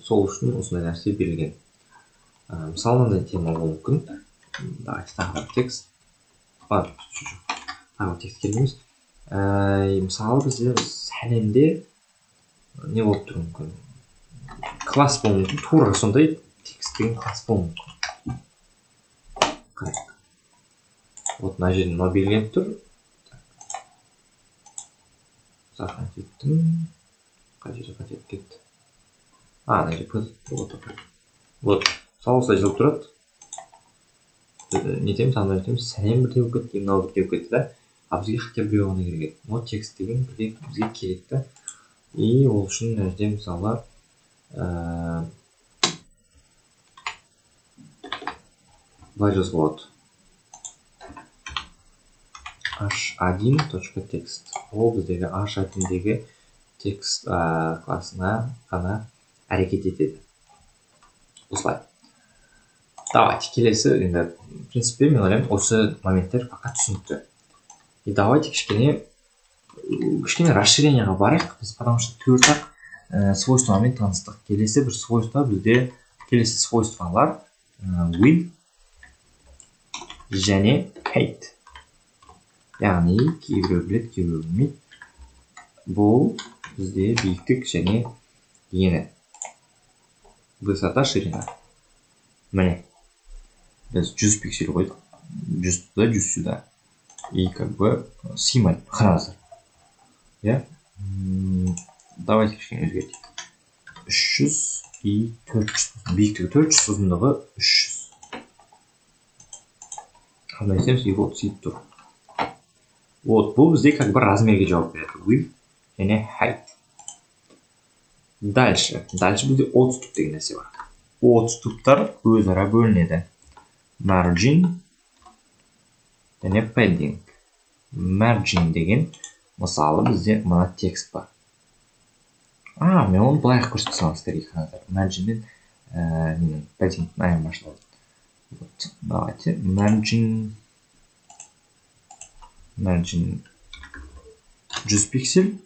сол үшін осындай нәрсе берілген. Мысалы мындай тема болуы мүмкін. Давайте тағы текст. Тағы текст келмейміз. Мысалы бізде сәлемде не болып тұруы мүмкін? Класс болуы мүмкін. Тура сондай текст деген класс болуы мүмкін. Қарайық. Вот мына жерде мынау белгіленіп тұр. Сақанып кеттім. Қай жерде қателік кетті. Ана жерде вот. Мысалы осылай жазылып тұрады. Нетеміз, ана жетеміз, сәлем бірдей болып кетті, мынау бірдей болып кетті да. А бізге хотя бы біреу ғана керек. Но текст деген бізге керек та. И ол үшін мына жерде мысалы былай жазуға болады. h1.text. Ол біздегі h1-дегі текст классына ғана әрекет етеді. Осылай. Давайте келесі, енді, в принципе, мен ойлаймын, осы моменттер пока түсінікті. И давайте кішкене расширенияға барайық. Біз потому что төрт-ақ свойствомен таныстық. Келесі бір свойство бізде, келесі свойстволар with және hate. Яғни кейбіреу біледі, кейбіреу білмейді. Бұл бізде биіктік және ені. Высота, ширина. Міне. Біз 100 пиксель қойдық. 100 туда, 100 сюда. И как бы символ. Қараңыздар. Я? Давайте кішкене өзгертейік. 300 и 400. Биіктігі 400, ұзындығы 300. Қандай етеміз, и вот сөйтіп тұр. Вот, бұл бізде как бы размерге жауап береді. With және height. Дальше бізде отступ деген нәрсе бар. Отступтар өзара бөлінеді. Margin және padding. Margin деген, мысалы бізде мына текст бар. Мен оны былайық көрсете салыңыздар екіқанаттар. Margin мен padding айырмашылығы. Вот, давайте margin 100 пиксель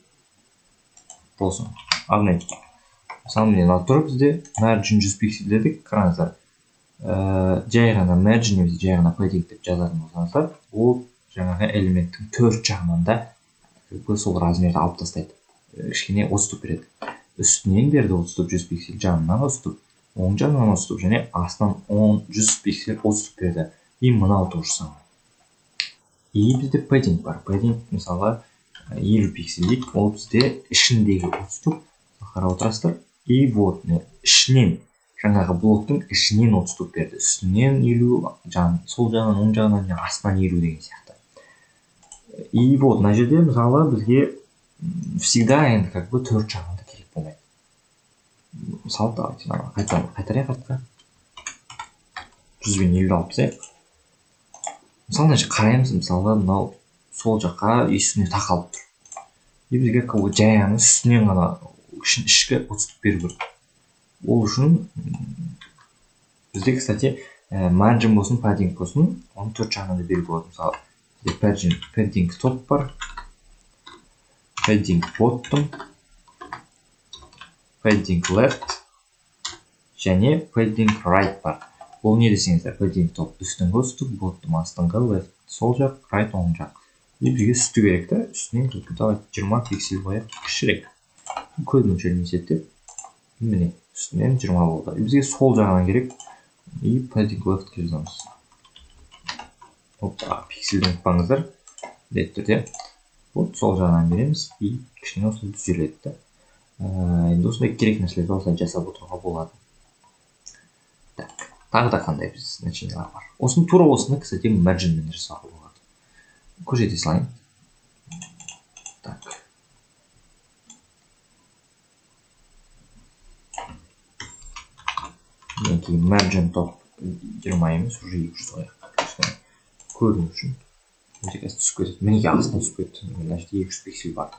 болсын. Арнайы. Мысалы мен алып тұрып бізде margin 100 пиксель дедік. Қараңыздар. Жай ғана margin немесе жай ғана padding деп жазатын болсаңыздар, ол жаңағы элементтің төрт жағынан да сол размерді алып тастайды. Кішкене отступ береді. Үстінен берді отступ 100 пиксель, жанынан отступ, оң жағынан отступ және астынан 100 пиксель отступ берді. И мынау тоже самое. И бізде padding бар. Padding мысалы 50 пиксель дейік, ол бізде ішіндегі отступ, қарап отырасыздар. И вот ішінен, жаңағы блоктың ішінен отступ берді. Үстінен 50, сол жағынан, оң жағынан, астынан 50 деген сияқты. И вот, мына жерде мысалы бізге всегда енді как бы төрт жағында керек болмайды. Мысалы, давайте қайтарайық артқа. 100 бен 50 алып тастайық. Мысалы, мына жерде қараймыз, мысалы, мынау сол жаққа үстіне тақалып тұр. И бізге жай ғана үстінен ғана ішкі отступ беру керек. Ол үшін бізде, кстати, margin болсын, padding болсын, оны төрт жағынан да беру болады. Мысалы, padding top бар, padding bottom, padding left және padding right бар. Бұл не десеңіздер, padding top үстіңгі отступ, bottom астыңғы, left сол жақ, right оң жақ. И бізге үсті керек та, үстінен 20 пиксель қояйық, кішірек. Көзмөлшерін есептеп, міне үстінен 20 болды. И бізге сол жағынан керек. И padding left жазамыз. Опа, пикселден ұқпаңыздар. Деттірде. Вот сол жағынан береміз. И кішкене осылай түзеледі. Енді осындай керек нәрселерді осылай жасап отыруға болады. Так, тағы да қандай біз значениялар бар. Осыны тура осыны, кстати, marginмен жасауға болады. Көрсете салайын. Так. Неки margin top 20 емес, уже 200 қояйық. Көріну үшін. Өте қазір түсіп кетеді. Мінеке астына түсіп кетті. Мына жерде 200 пиксель бар.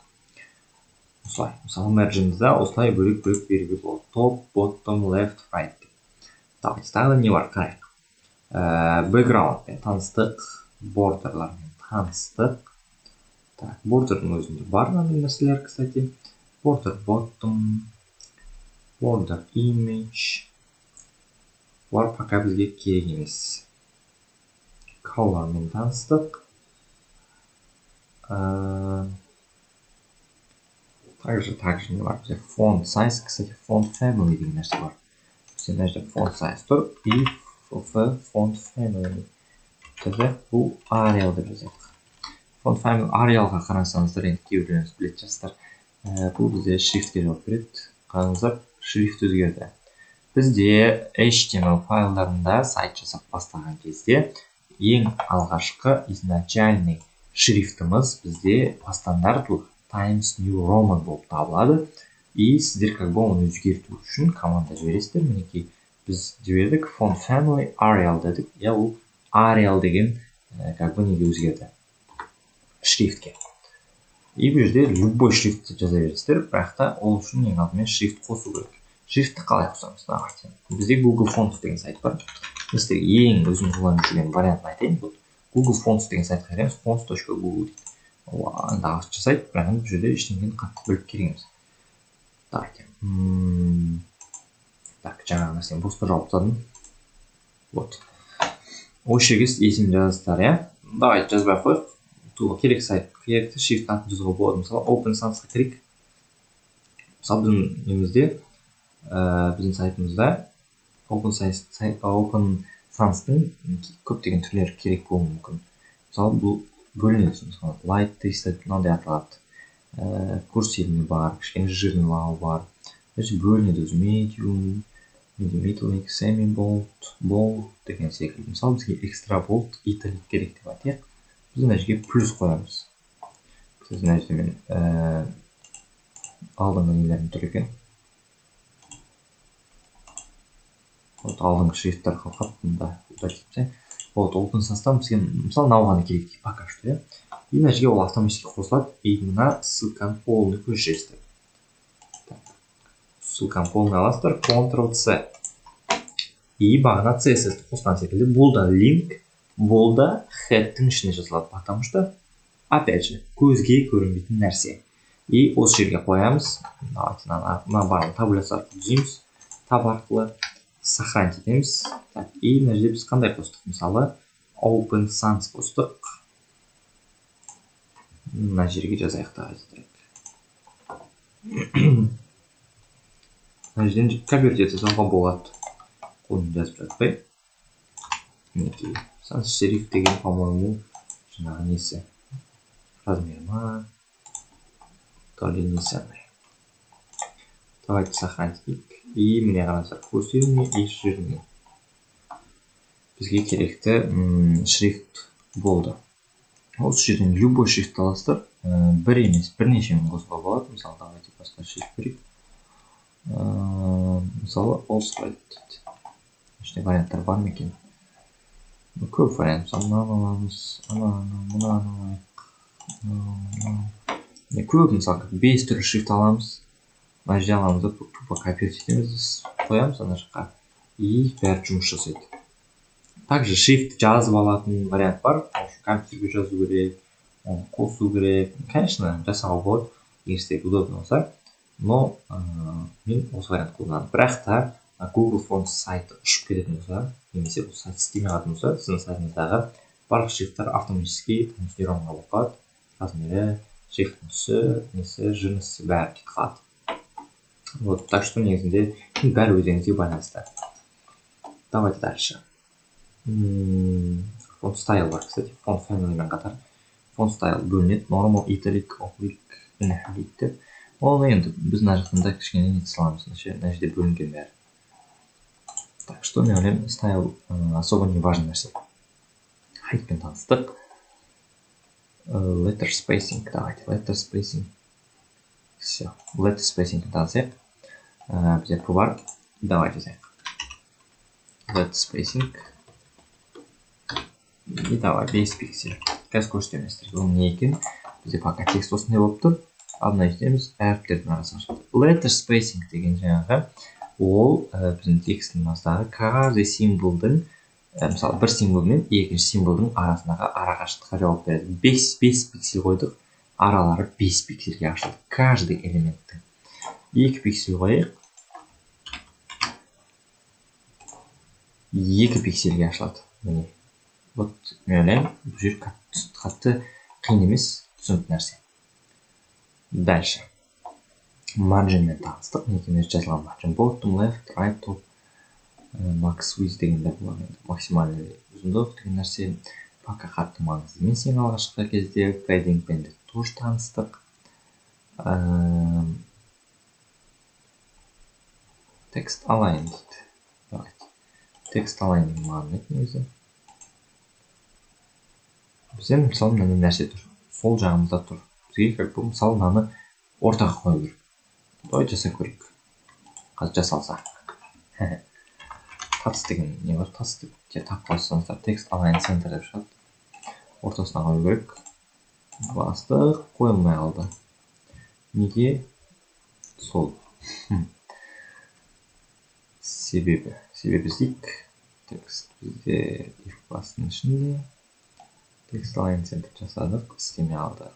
Осылай. Мысалы, margin'да осылай бөлек-бөлек беруге болады. Top, bottom, left, right. Давайте тағы да не бар? Қарайық. Backgroundпен таныстық, бордерлармен таныстық. Так, бордердің өзінде бар мынандай нәрселер, кстати. Border bottom, border image. Бұлар пока бізге керек емес. Colorмен таныстық. Также не бар. Бізде font size, кстати, font family деген нәрсе бар. Бізде мына жерде font size тұр. И font family. Бұл Arial деп жазайық. Font family Arialға қарасаңыздар, енді кейбіреулеріңіз білетін шығарсыздар. Бұл бізде шрифтке жауап береді. Қараңыздар, шрифт өзгерді. Бізде HTML файлдарында сайт жасап бастаған кезде ең алғашқы изначальный шрифтіміз бізде по стандарту Times New Roman болып табылады. И сіздер как бы оны өзгерту үшін команда жібересіздер. Мінекей біз жібердік font family Arial дедік. Я ол Arial деген как бы неге өзгерді шрифтке. И бұл жерде любой шрифтті жаза бересіздер, бірақ та ол үшін ең алдымен шрифт қосу керек. Шрифтті қалай қосамыз? Давайте. Бізде Google Fonts деген сайт бар. Мен сіздерге ең өзім қолданып жүрген вариантын айтайын. Google Fonts деген сайтқа кіреміз. fonts.google дейді. Енді ағылшынша сайт, бірақ бұл жерде ештеңені қатты біліп керек емес. Давайте. Так, жаңағы нәрсені босқа жауып тастадым. Вот. Осы жерге есімді жазасыздар, иә? Давайте жазбай ақ қояйық. Туға керек сайт, керекті шрифт атын жазуға болады. Мысалы, Open Sans-қа кірейік. Мысалы, біздің немізде, біздің сайтымызда Open Sans-тың көптеген түрлері керек болуы мүмкін. Мысалы, бұл бөлінеді. Мысалы, Light Text мынандай аталады. Курсивный бар, кішкене жирнылау бар. Бөлінеді өзі Medium, Italic, Semi-bold, Bold деген секілді. Мысалы, бізге Extra Bold, Italic керек деп айтайық. Біз мына жерге плюс қоямыз. Сіз мына жерде мен алдыңғы нелерім тұр екен. Алдыңғы шрифттар қалқап, мұнда удатипте. Open Sans-тан бізге, мысалы, науғаны керек дейді, пока что. И мына жерге ол автоматически қосылады. И мына ссылканы полный көшіресіздер. Ссылканы полный аласыздар, Ctrl-C. И бағана CSS қосқан секілді, бұл да link, бұл да head-тің ішіне жазылады, потому что, опять же, көзге көрінбейтін нәрсе. И осы жерге қоямыз. Давайте мына барлығын табуляция арқылы түзейміз. Таб арқылы сохранить етеміз. И мына жерде біз қандай қостық? Мысалы, Open Sans қостық. Мына жерге жазайық та мына жерден конвертация жасауға болады. Қолын жазып жатпай. Мінекей. Sans serif деген, по-моему, жаңағы несі. Размер ма? То ли не самый. Давайте сохранить. И міне қараңыздар, курсивный и жирный. Бізге керекті шрифт болды. Осы жерден любой шрифт аласыздар. Бір емес, бірнешемен қосуға болады. Мысалы, давайте басқа шрифт көрейік. Мысалы, Allscript дейді. Іште варианттар бар ма екен? Көп вариант. Мысалы, мынаны аламыз, мынаны алайық. Көп, мысалы, 5 түрлі шрифт аламыз. Мына жерде аламыз да тупо копировать етеміз, қоямыз ана жаққа. И бәрі жұмыс жасайды. Также шрифт жазып алатын вариант бар. Компьютерге жазу керек, оны қосу керек. Конечно, жасауға болады, егер сізге удобно болса. Но мен осы вариант қолданамын. Бірақ та Google Fonts сайты ұшып кететін болса, немесе бұл сайт істемей қалатын болса, сіздің сайтыңыздағы барлық шрифттар автоматически трансформировка болып қалады. Размері, шрифттің түсі, несі, жирности бәрі кетіп қалады. Вот, так что негізінде бәрі өзіңізге байланысты. Давайте дальше. Font style бар, кстати, font family-мен қатар. Font style бөлінеді, normal, italic, oblique, inhalic деп. Оны енді біз мына жақтанда кішкене не саламыз, мына жерде бөлінген бәрі. Так что мен ойлаймын, style особо не важный нәрсе. Height-пен таныстық. Letter spacing, давайте, letter spacing. Все, letter spacing-пен танысайық. Бізде бұл бар, давайте жазайық. Letter spacing. И давай, 5 пиксель. Қазір көрсетеміздер, бұл не екен? Бізде пока текст осындай болып тұр. Алдына жетеміз, әріптердің арасына шығады. Letter spacing деген жаңағы, ол біздің текстің астағы каждый символдың, мысалы, бір символ мен екінші символдың арасындағы арақашықтыққа жауап береді. 5 пиксель қойдық, аралары 5 пиксельге ашылды. Каждый элементтің. 2 пиксель қойық. 2 пиксельге ашылады. Міне. Вот мен ойлаймын, бұл жер қатты қиын емес, түсінікті нәрсе. Дальше. Маржинмен таныстық. Некемер жазылған margin bottom, left, right, top, max width дегендер болады. Максимальный ұзындық деген нәрсе. Пока қатты маңызды. Мен сен алғашқы кезде paddingпен де тоже таныстық. Text align дейді. Давайте. Text align деген маған негізі. Бізде мысалы мынандай нәрсе тұр. Сол жағымызда тұр. Бізге как бы мысалы мынаны ортаға қою керек. Давай жасап көрейік. Қазір жасалса. Тас деген не бар? Тас деп тап қойсаңыздар text align center деп шығады. Ортасына қою керек. Бастық қойылмай қалды. Неге? Сол. Себебі іздейік. Text бізде if классының ішінде text align center жасадық, істемей алды.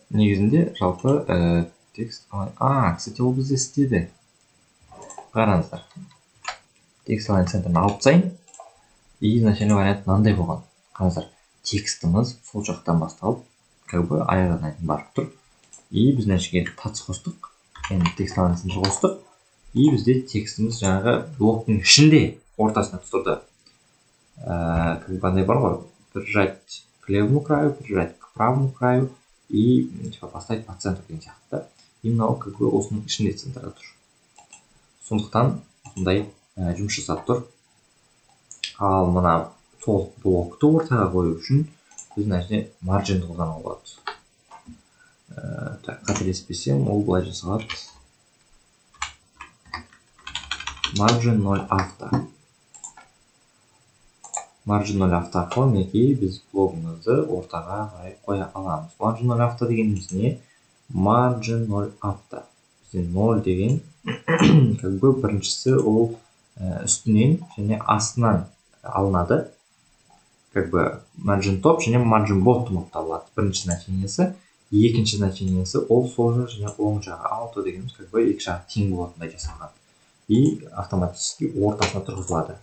Негізінде жалпы text align... кстати, ол бізде істеді. Қараңыздар. Text align center'ны алып тастайын. И изначальный вариант мынандай болған. Қараңыздар, текстіміз сол жақтан басталып, как бы аяғына дейін барып тұр. И біз нәрсеге touch қостық. Енді text align center қостық. И бізде текстіміз жаңағы блоктың ішінде ортасына тұрды. Как бы андай бар ғой, прижать к левому краю, прижать к правому краю и типа поставить по центру деген сияқты. Именно ол как бы осының ішінде центрда тұр. Сондықтан осындай жұмыс жасап тұр. Ал мына сол блокты ортаға қою үшін біз нәрсе margin қолдануға болады. Қателеспесем, ол былай жасалады. Margin 0 авто. Margin 0 авто арқылы мінекей біз блогымызды ортаға қарай қоя аламыз. Margin 0 авто дегеніміз не? Margin 0 авто. Бізде 0 деген как бы біріншісі ол үстінен және астынан алынады. Как бы margin top және margin bottom болып табылады. Бірінші значениесі, екінші значениесі ол сол жақ және оң жағы. Auto дегеніміз как бы екі жағы тең болатындай жасалған. И автоматически ортасына тұрғызылады.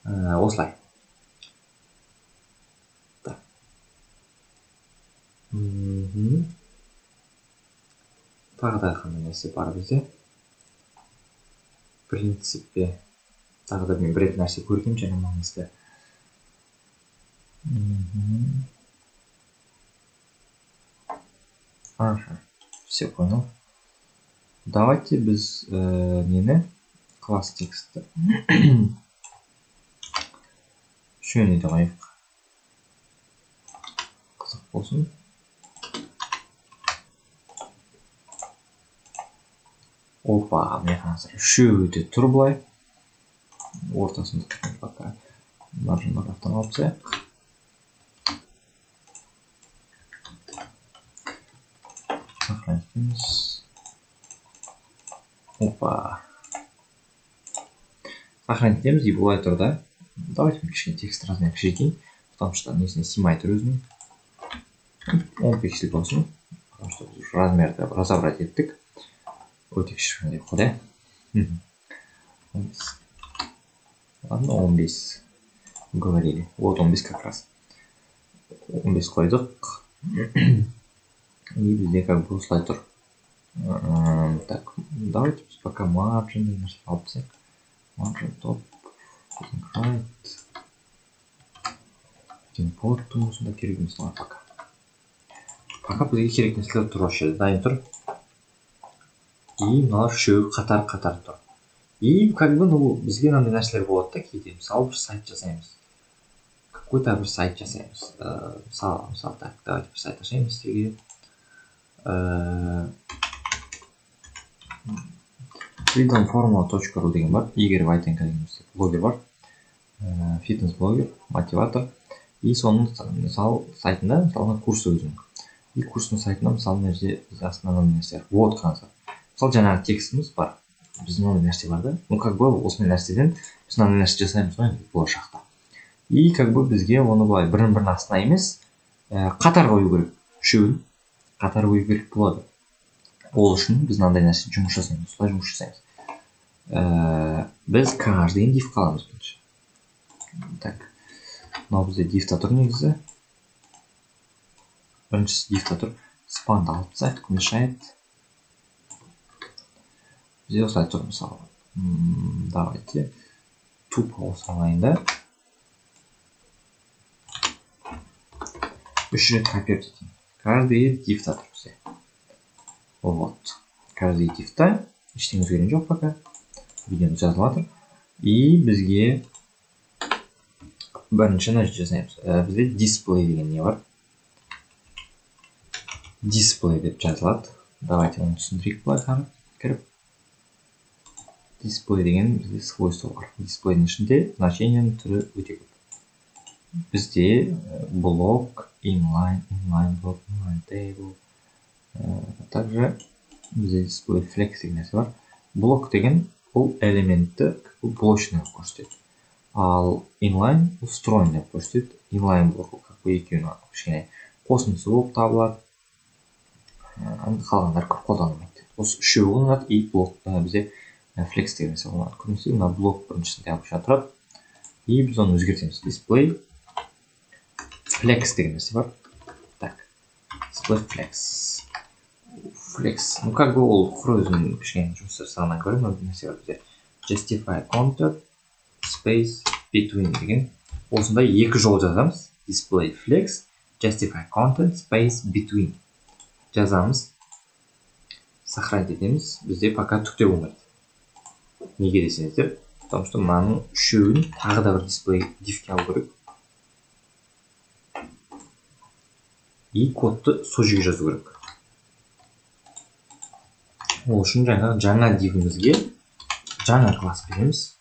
Осылай. Так. Тағы да қандай нәрсе бар бізде? Принципе, тағы да мен бір нәрсе көрдім және маңызды. Все понял. Давайте біз нені? Класс тексті. Шөне де қайық. Қызық болсын. Опа, мне қазір үшеуі тұр былай. Ортасында тұрған пока margin автан алып тастайық. Сохранитесь. Опа. Сохранитеміз, и былай тұр да. Давайте мы кішкене текст размер кішірейтейін. Потому что несіне симай тұр өзінің. 10 пиксель болсын. Потому что размерді разобрать еттік. Өте кішкене деп қойды. Ладно, 15 говорили. Вот 15 как раз. 15 қойдық. И бізде как бы осылай тұр. Так, давайте пока margin алып тастайық. Margin top, right, bottom осында керек нәрселер пока. Пока бізге керек нәрселер тұр осы жерде дайын тұр. И мыналар үшеуі қатар тұр. И как бы бізге мынандай нәрселер болады да кейде. Мысалы бір сайт жасаймыз. Какой-то бір сайт жасаймыз. Мысалы так, давайте бір сайт ашаймыз сізге. freedomformula.ru деген бар. Игорь Вайтенко деген блогер бар. Фитнес-блогер, мотиватор. И соның мысалы сайтында мысалы курсы өзінің. И курстың сайтында мысалы мына жерде астынан нәрсе. Вот қараңыздар. Мысалы жаңағы текстіміз бар. Біздің мынандай нәрсе бар да. Ну как бы осындай нәрседен біз мынандай нәрсе жасаймыз ғой болашақта. И как бы бізге оны былай бірін астына емес, қатар қою керек. Үшеуін қатар қою керек болады. Ол үшін біз мынандай нәрсе жұмыс жасаймыз. Солай жұмыс жасаймыз. Біз каждыйын div қаламыз бірінші. Так, мынау бізде div'та тұр негізі. Біріншісі div'та тұр. Span'ды алып тастайық, мешает. Бізде осылай тұр мысалы. Давайте тупо осылайын да. 3 рет копировать етейін. Каждый div'та тұр бізде. Вот. Каждый div'та. Ештеңе өзгерген жоқ пока. Видеоны жазылып жатыр. И бізге бірінші нәрсе жасаймыз. Бізде display деген не бар? Display деп жазылады. Давайте оны түсіндірейік былай кіріп. Display деген бізде свойство бар. Display'дің ішінде значениенің түрі өте көп. Бізде блок, inline block, inline table. Также бізде display flex деген нәрсе бар. Блок деген бұл элементті блочный көрсетеді. Ал inline устроенный көрсетеді. Inline блок екеуінің кішкене қосындысы болып табылады. Қалғандар көп қолданылмайды. Осы үшеуі болады и блок бізде flex деген нәрсе болады. Көбінесе мына блок біріншісінде обычно тұрады. И біз оны өзгертеміз. Display flex деген нәрсе бар. Так, display flex. Flex. Ну как бы ол фрозен кішкене жұмыстар сағынан көріп, мына нәрсе бар бізде. Justify content space between деген. Осындай екі жол жазамыз. Display flex, justify content space between. Жазамыз. Сохранить етеміз. Бізде пока түкте болмайды. Неге десеңіздер, потому что мынаның үшеуін тағы да бір display div'ке алу керек. И кодты сол жерге жазу керек. Ол үшін жаңа div'імізге жаңа класс береміз.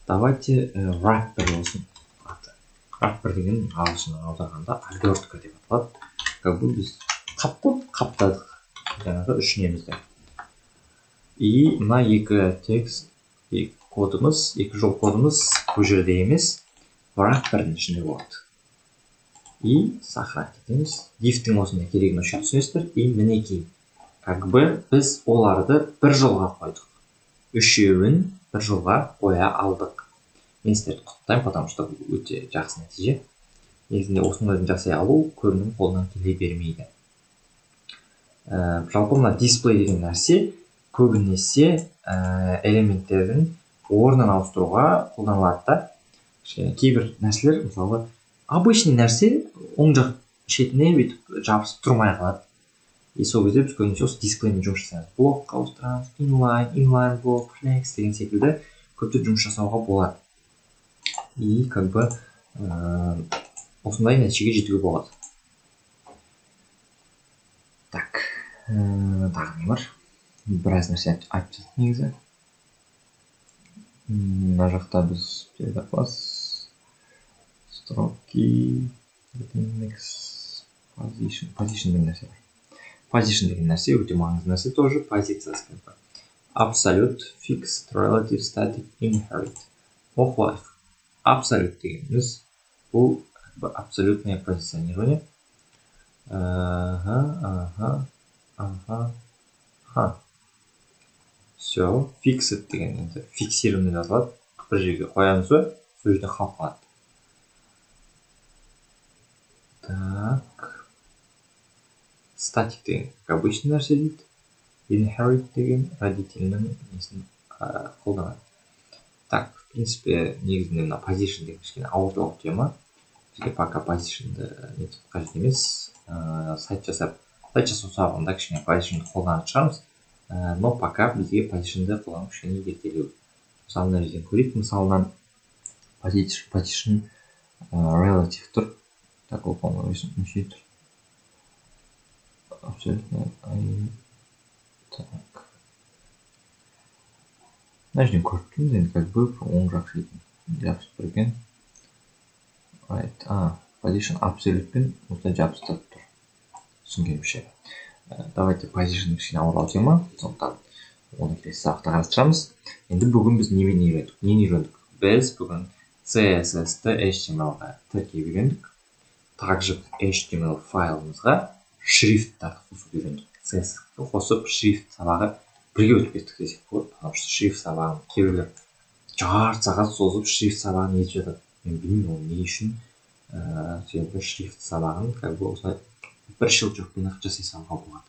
Давайте wrapper болсын. Wrapper деген ағылшыннан аударғанда обертка деп аталады. Как бы біз қаптадық жаңағы үш немізді. И мына екі текст кодымыз, екі жол кодымыз бұл жерде емес, wrapper'дің ішінде болады. И сохранить етеміз. Div'тің осындай керегін үшін түсінесіздер. И мінекей. Как бы біз оларды бір жолға қойдық. Үшеуін бір жолға қоя алдық. Мен сіздерді құттықтаймын, потому что өте жақсы нәтиже. Негізінде осының өзін жасай алу көбінің қолынан келе бермейді. Жалпы мына display деген нәрсе көбінесе элементтердің орнын ауыстыруға қолданылады да. Кейбір нәрселер, мысалы, обычный нәрсе оң жақ шетіне бүйтіп жабысып тұрмай қалады. И сол кезде біз көбінесе осы дисплеймен жұмыс жасаймыз. Блокқа ауыстырамыз, inline блок, flex деген секілді көптеп жұмыс жасауға болады. И как бы осындай нәтижеге жетуге болады. Так, тағы не бар? Біраз нәрсе айтып жатыр негізі. Мына жақта біз класс строки, position деген нәрсе бар. Position деген нәрсе өте маңызды нәрсе тоже. Позициясы бар. Absolute, fixed, relative, static, inherent. Оқылайық. Absolute дегеніміз бұл абсолютное позиционирование. Все, fixed деген фиксированный жазылады. Бір жерге қоямыз ба, сол жерде қалып қалады. Так. Static деген обычный нәрсе дейді. Inherit деген родительдің несін қолданады. Так, в принципе, негізінде мына position деген кішкене ауыр тема. Бізге пока position'ды нетіп қажет емес. Сайт жасау сұрағанда кішкене position'ды қолданып шығармыз. Но пока бізге position'ды қолдану кішкене ертелеу. Мысалы, мына жерден көрейік. Мысалынан position relative тұр. Так, ол по-моему неше тұр. Абсолютно. Так. Мына жерден көріп тұрмыз, енді как бы оң жақ шетін жабысып тұрген. Position абсолютпен осылай жабыстырып тұр. Түсінгенімше. Давайте position кішкене ауырлау тема. Сондықтан оны келесі сабақта қарастырамыз. Енді бүгін біз нені үйрендік? Біз бүгін CSS-ті HTML-ға тіркеп үйрендік. Также HTML файлымызға шрифттарды қосуды үйрендік. CSS-ті қосып шрифт сабағы бірге өтіп кеттік десек болады, потому что шрифт сабағын кейбіреулер жарты сағат созып шрифт сабағын етіп жатады. Мен білмеймін ол не үшін. Себебі шрифт сабағын как бы осылай бір щелчокпен ақ жасай салуға болады.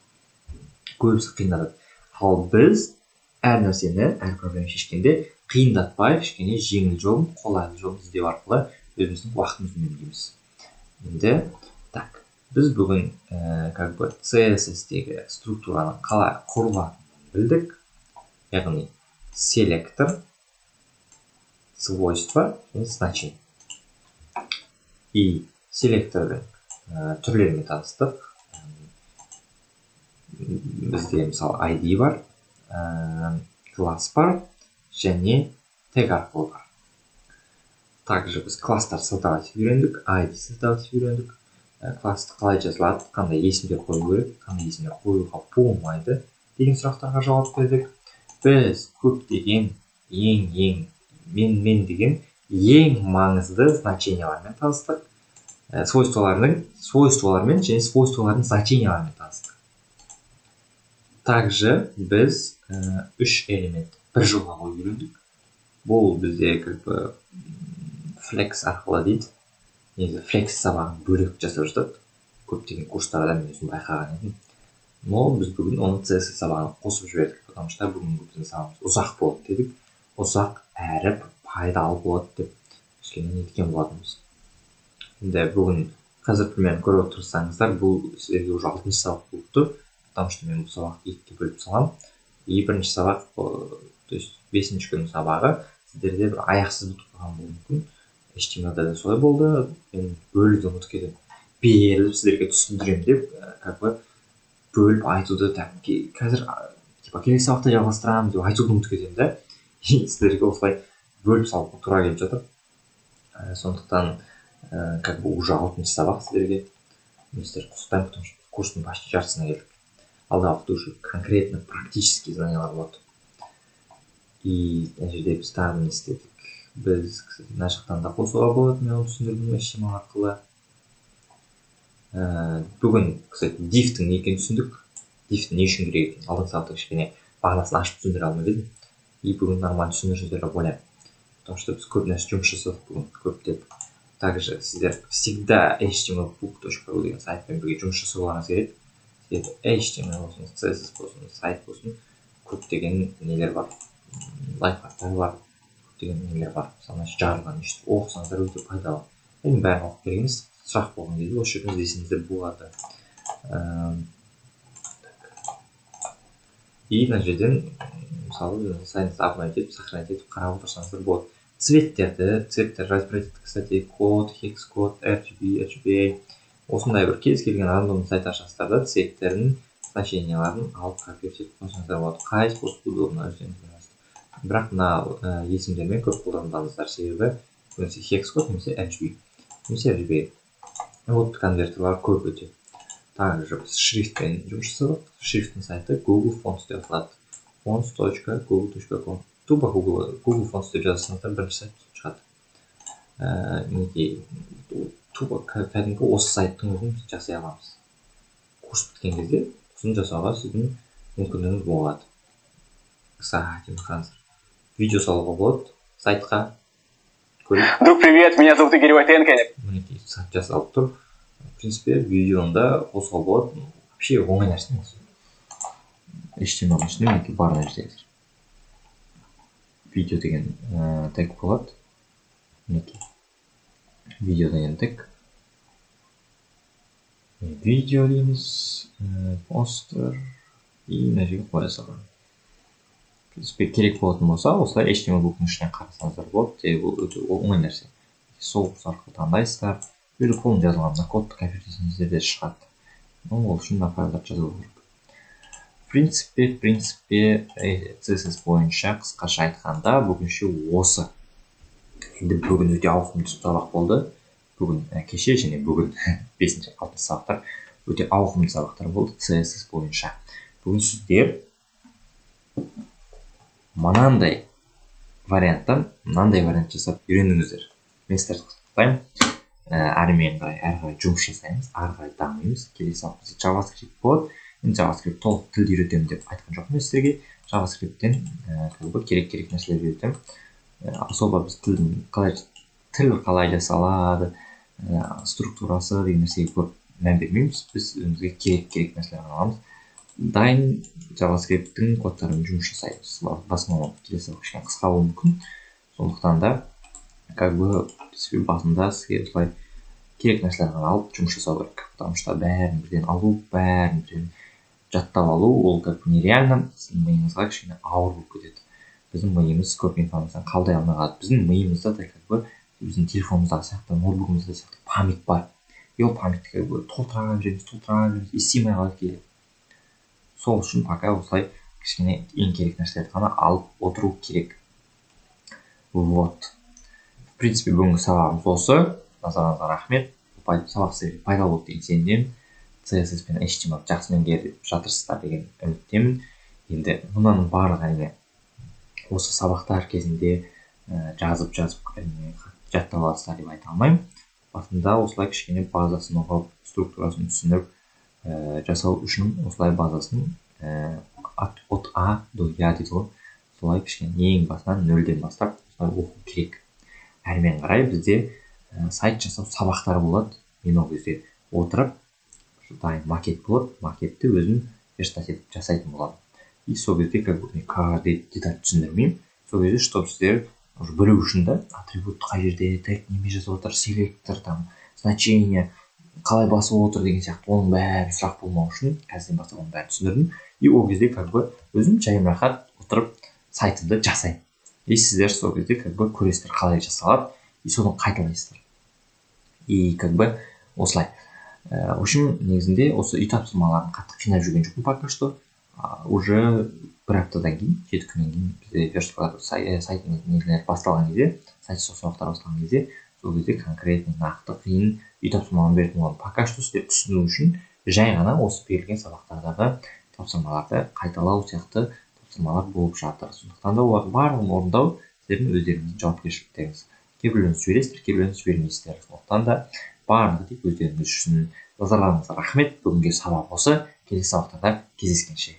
Көбісі қиындатады. Ал біз әр нәрсені, әр проблема шешкенде қиындатпай, кішкене жеңіл жолын, қолайлы жолын іздеу арқылы өзіміздің уақытымызды үнемдейміз. Енді так, біз бүгін как бы CSS-тегі структураның қалай құрылатынын білдік. Яғни селектор, свойства және значение. И селектордың түрлерімен таныстық. Бізде мысалы ID бар, класс бар және тег арқылы бар. Также біз класстар создавать үйрендік, ID создавать үйрендік. Классты қалай жазылады, қандай есімдер қою керек, қандай есімдер қоюға болмайды деген сұрақтарға жауап бердік. Біз көптеген мен деген ең маңызды значениялармен таныстық. Свойстволармен және свойстволардың значенияларымен таныстық. Также біз 3 элемент бір жолға қою үйрендік. Бұл бізде как бы flex арқылы дейді. Негізі flex сабағын бөлек жасап жатады. Көптеген курстарда мен өзім байқаған едім. Но біз бүгін оны CSS сабағына қосып жібердік, потому что бүгінгі біздің сабағымыз ұзақ болады дедік. Ұзақ әрі пайдалы болады деп кішкене неткен болатынбыз. Енді бүгін қазір примерно көріп отырсаңыздар, бұл сіздерге уже 6-шы сабақ болып тұр, потому что мен бұл сабақты 2-ге бөліп салам. И бірінші сабақ, то есть 5-ші күннің сабағы сіздерде бір аяқсыз бітіп қалған болуы мүмкін. HTML-да да солай болды. Мен бөлуді ұмытып кетемін. Беріліп сіздерге түсіндіремін деп, как бы бөліп айтуды қазір келесі сабақта жалғастырамын деп айтуды ұмытып кетемін да. Сіздерге осылай бөліп салуға тура келіп жатыр. Сондықтан как бы уже 6-шы сабақ сіздерге. Мен сіздерді құттықтаймын, потому что курстың почти жартысына келдік. Алдағы уақытта уже конкретно практический знаниялар болады. И мына жерде біз тағы не істедік. Біз мына жақтан да қосуға болады, мен оны түсіндірдім HTML арқылы. Бүгін, кстати, div-тің не екенін түсіндік. Div не үшін керек екенін алдыңғы сабақта кішкене бағанасын ашып түсіндіре алмай едім. И бүгін нормально түсіндірдім деп ойлаймын. Потому что біз көп нәрсе жұмыс жасадық бүгін көптеп. Также сіздер всегда htmlbook.ru деген сайтпен бірге жұмыс жасауларыңыз керек. Себебі HTML болсын, CSS болсын, сайт болсын, көптеген нелер бар. Лайфхактар бар, көптеген нелер бар. Мысалы, жарылған ешті оқысаңыздар өте пайдалы. Енді бәрін оқып береміз. Сұрақ болған кезде осы жерден іздесеңіздер болады. И мына жерден мысалы сайтыңызды обновить етіп, сохранить етіп қарап отырсаңыздар болады. Цветтер разбирать етті, кстати, код, hex код, RGB, RGBA. Осындай бір кез келген рандомды сайт ашасыздар да, цветтердің значенияларын алып копировать етіп қойсаңыздар болады. Қайсы болса удобно өздеріңізге. Бірақ мына есімдермен көп қолданбаңыздар, себебі немесе hex код, немесе RGB, немесе RGBA. Вот конвертерлар көп өте. Также біз шрифтпен жұмыс жасадық. Шрифттің сайты Google Fonts деп аталады. fonts.google.com. Тупо Google Fonts деп жазасыңыздар, бірінші сайт шығады. Тупо кәдімгі осы сайттың өзін жасай аламыз. Курс біткен кезде сосын жасауға сіздің мүмкіндігіңіз болады. Кстати, видео салуға болады сайтқа. Друг, привет, меня зовут Игорь Войтенко. Мінекей сайт жасалып тұр. В принципе, видеода қосуға болады. Вообще оңай нәрсе емес. HTML ішінде мінекей бар нәрселер. Видео деген тег болады. Мінекей. Видео деген тег. Видео дейміз. Постер. И мына жерге қоя саламын. В принципе, керек болатын болса, осылай HTML book-ның ішіне қарасаңыздар болады. Бұл өте оңай нәрсе. Сол арқылы таңдайсыздар. Өзі қолын жазылған мына кодты копировать де шығады. Ол үшін мына файлдарды жазу керек. В принципе, CSS бойынша қысқаша айтқанда бүгінше осы. Енді бүгін өте ауқымды сабақ болды. Бүгін кеше және бүгін 5-6 сабақтар өте ауқымды сабақтар болды CSS бойынша. Бүгін сіздер мынандай вариант жасап үйрендіңіздер. Мен сіздерді құттықтаймын. Әрмен қарай жұмыс жасаймыз, ары қарай дамимыз. Келесі сабақта JavaScript болады. Енді JavaScript толық тілді үйретемін деп айтқан жоқпын сіздерге. JavaScript'тен керек нәрселерді үйретемін. Особо біз тіл қалай жасалады, структурасы деген нәрсеге көп мән бермейміз. Біз өзімізге керек нәрселерді аламыз. Дайын JavaScript'тің кодтарымен жұмыс жасаймыз. Басында келесі кішкене қысқа болуы мүмкін. Сондықтан да басында сізге осылай керек нәрселерді алып жұмыс жасау керек. Потому что бәрін бірден алу, бәрін бірден жаттап алу, ол нереально, сіздің миыңызға кішкене ауыр болып кетеді. Біздің миымыз көп информацияны қабылдай алмай қалады. Біздің миымызда да біздің телефонымыздағы сияқты, ноутбугымызда сияқты память бар. И ол памятьті толтыра береміз, естимей қалады кейде. Сол үшін пока осылай кішкене ең керек нәрселерді ғана алып отыру керек. Вот. В принципе, бүгінгі сабағымыз осы. Назарыңызға рахмет. Сабақ сіздерге пайдалы болды деген сенемін. CSS пен HTML жақсы меңгеріп жатырсыздар деген үміттемін. Енді мынаның барлығы әрине осы сабақтар кезінде жазып жаттап аласыздар деп айта алмаймын. Басында осылай кішкене базасын ұғып, структурасын түсініп жасау үшін осылай базасын от А до Я дейді ғой. Солай кішкене ең басынан нөлден бастап осылай оқу керек. Әрмен қарай бізде сайт жасау сабақтары болады. Мен ол кезде отырып дайын макет болады, макетті өзім верстать етіп жасайтын боламын. И сол кезде каждый деталь түсіндірмеймін. Сол кезде чтобы сіздер білу үшін да атрибут қай жерде, тег неме жазып отыр, селектор, значение қалай басып отыр деген сияқты оның бәрі сұрақ болмау үшін қазірден бастап оның бәрін түсіндірдім. И ол кезде өзім жайым рахат отырып сайтымды жасаймын. И сіздер сол кезде көресіздер қалай жасалады, и соны қайталайсыздар. И осылай. В общем, негізінде осы үй тапсырмаларын қатты қинап жүрген жоқпын пока что. Уже бір аптадан кейін, 7 күннен кейін бізде сайтының нелері басталған кезде, сайт сұрақтар басталған кезде, сол кезде конкретный нақты қиын үй тапсырмаларын беретін боламын. Пока что сіздер түсіну үшін жай ғана осы берілген сабақтардағы тапсырмаларды қайталау сияқты тапсырмалар болып жатыр. Сондықтан да олардың барлығын орындау сіздердің өздеріңіздің жауапкершіліктеріңіз. Кейбіреулеріңіз жібересіздер, кейбіреулеріңіз жібермейсіздер. Сондықтан да барлығы тек өздеріңіз үшін. Назарларыңызға рахмет. Бүгінгі сабақ осы. Келесі сабақтарда кездескенше.